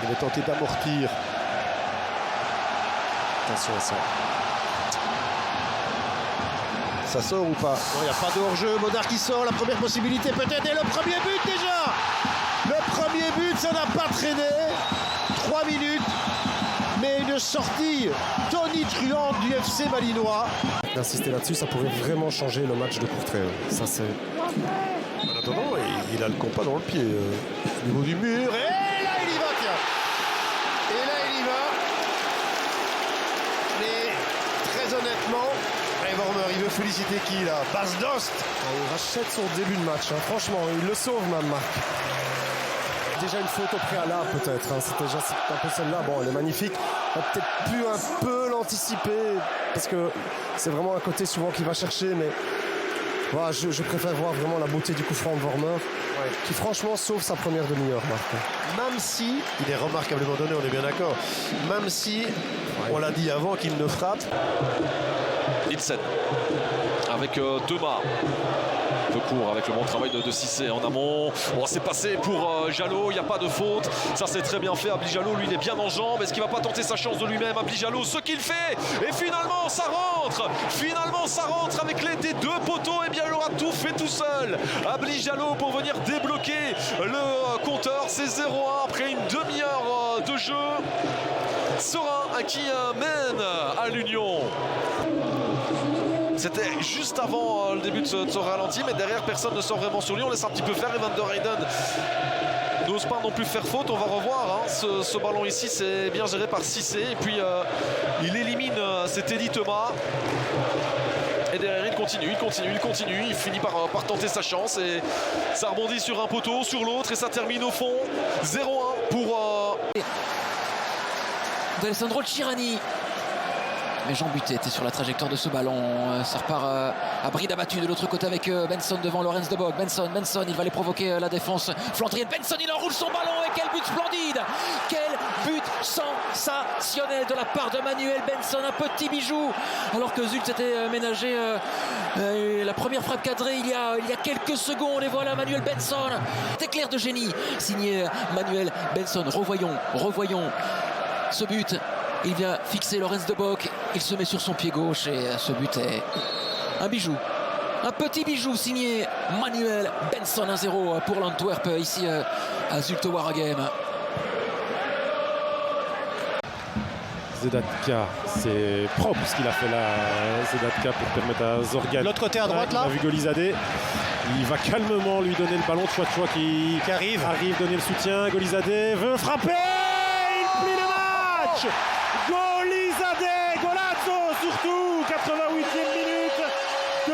Il va tenter d'amortir. Attention à ça. Ça sort ou pas? Non, il n'y a pas de hors-jeu. Baudard qui sort, la première possibilité peut-être. Et le premier but déjà. Le premier but, ça n'a pas traîné. 3 minutes. Mais une sortie tonitruante du FC malinois. D'insister là-dessus, ça pourrait vraiment changer le match de Courtrai. Ça, c'est... En attendant, il a le compas dans le pied. Au niveau du mur. Et là, il y va, tiens. Et là, il y va. Mais très honnêtement, Vormer, il veut féliciter qui là? Bas Dost. Il rachète son début de match. Franchement, il le sauve même, Marc. Déjà une faute au préalable peut-être. C'était déjà un peu celle-là. Bon, elle est magnifique. On a peut-être pu un peu l'anticiper parce que c'est vraiment un côté souvent qu'il va chercher. Mais voilà, je préfère voir vraiment la beauté du coup franc de Vormer, qui franchement sauve sa première demi-heure, Marc. Même si, il est remarquablement donné, on est bien d'accord. Même si, on l'a dit avant qu'il ne frappe. Nielsen avec Thomas. Un peu court avec le bon travail de Cissé en amont. Oh, c'est passé pour Jalot, il n'y a pas de faute. Ça c'est très bien fait. Abli Jalot, lui, il est bien en jambes. Est-ce qu'il va pas tenter sa chance de lui-même? Abli Jalot, ce qu'il fait. Et finalement, ça rentre. Finalement, ça rentre avec l'aide des deux poteaux. Et bien, il aura tout fait tout seul. Abli Jalot pour venir débloquer le compteur. C'est 0-1 après une demi-heure de jeu. Serein qui mène à l'Union. C'était juste avant le début de ce ralenti, mais derrière personne ne sort vraiment sur lui. On laisse un petit peu faire. Evan der Heyden n'ose pas non plus faire faute. On va revoir ce ballon ici, c'est bien géré par Cissé. Et puis il élimine cet Eddie Thomas. Et derrière il continue. Il finit par tenter sa chance. Et ça rebondit sur un poteau, sur l'autre. Et ça termine au fond. 0-1 pour... d'Alessandro Cirani. Mais Jean Butet était sur la trajectoire de ce ballon. Ça repart à bride abattue de l'autre côté avec Benson devant Lorenz de Bock. Benson, il va aller provoquer la défense flandrienne. Benson, il enroule son ballon et quel but splendide! Quel but sensationnel de la part de Manuel Benson. Un petit bijou. Alors que Zult s'était ménagé la première frappe cadrée il y a quelques secondes. Et voilà Manuel Benson. Éclair de génie signé Manuel Benson. Revoyons ce but. Il vient fixer Lorenz de Bock. Il se met sur son pied gauche et ce but est un bijou. Un petit bijou signé Manuel Benson. 1-0 pour l'Antwerp ici à Zulte Waregem. Zedatka, c'est propre ce qu'il a fait là, Zedatka, pour permettre à Zorgan. L'autre côté à droite là. On a vu Golizadeh. Il va calmement lui donner le ballon. Chouat qui arrive donner le soutien. Golizadeh veut frapper. Il plie le match. Golizadeh, Golazzo surtout, 88e minute, 2-0,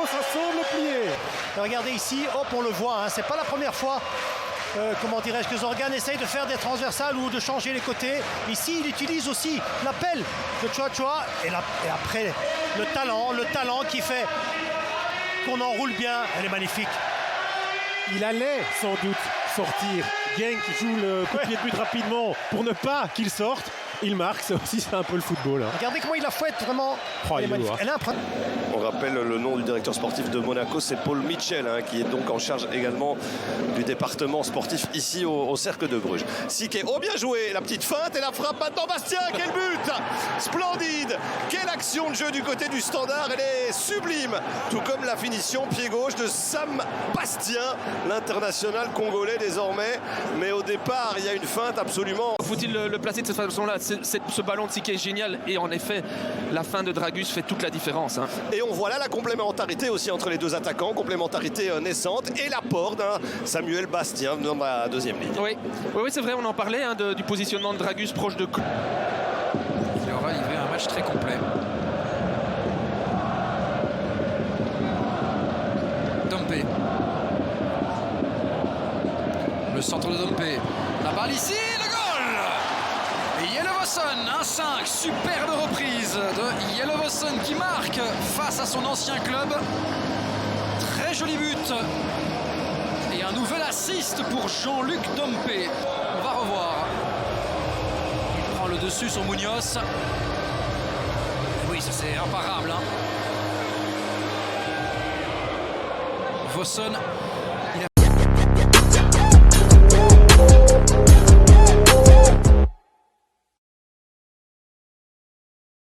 ça sauve le plié. Regardez ici, hop, on le voit, hein, c'est pas la première fois, que Zorgan essaye de faire des transversales ou de changer les côtés. Ici, il utilise aussi l'appel de Chouat et après, le talent qui fait qu'on enroule bien, elle est magnifique. Il allait sans doute sortir. Genk qui joue le coup de pied de but rapidement pour ne pas qu'il sorte. Il marque, ça aussi c'est un peu le football. Hein. Regardez comment il la fouette, vraiment. Oh, elle est magnifique. On rappelle le nom du directeur sportif de Monaco, c'est Paul Mitchell, hein, qui est donc en charge également du département sportif ici au Cercle de Bruges. Siké, oh bien joué, la petite feinte et la frappe maintenant, Bastien, quel but! Splendide! Quelle action de jeu du côté du Standard, elle est sublime! Tout comme la finition pied gauche de Sam Bastien, l'international congolais désormais. Mais au départ, il y a une feinte absolument... Faut-il le placer de cette façon-là? Ce ballon de Siké est génial et en effet, la fin de Dragus fait toute la différence. Hein. Et on voit là la complémentarité aussi entre les deux attaquants, complémentarité naissante et l'apport d'un Samuel Bastien dans la deuxième ligne. Oui, c'est vrai, on en parlait du positionnement de Dragus proche de... Il aura livré un match très complet. Dompe. Le centre de Dompe. La balle ici, le goal! Yellowson, 1-5, superbe reprise de Yellowson qui marque face à son ancien club. Très joli but. Et un nouvel assist pour Jean-Luc Dompe. On va revoir. Il prend le dessus sur Munoz. Oui, ça c'est imparable. Hein. Vossen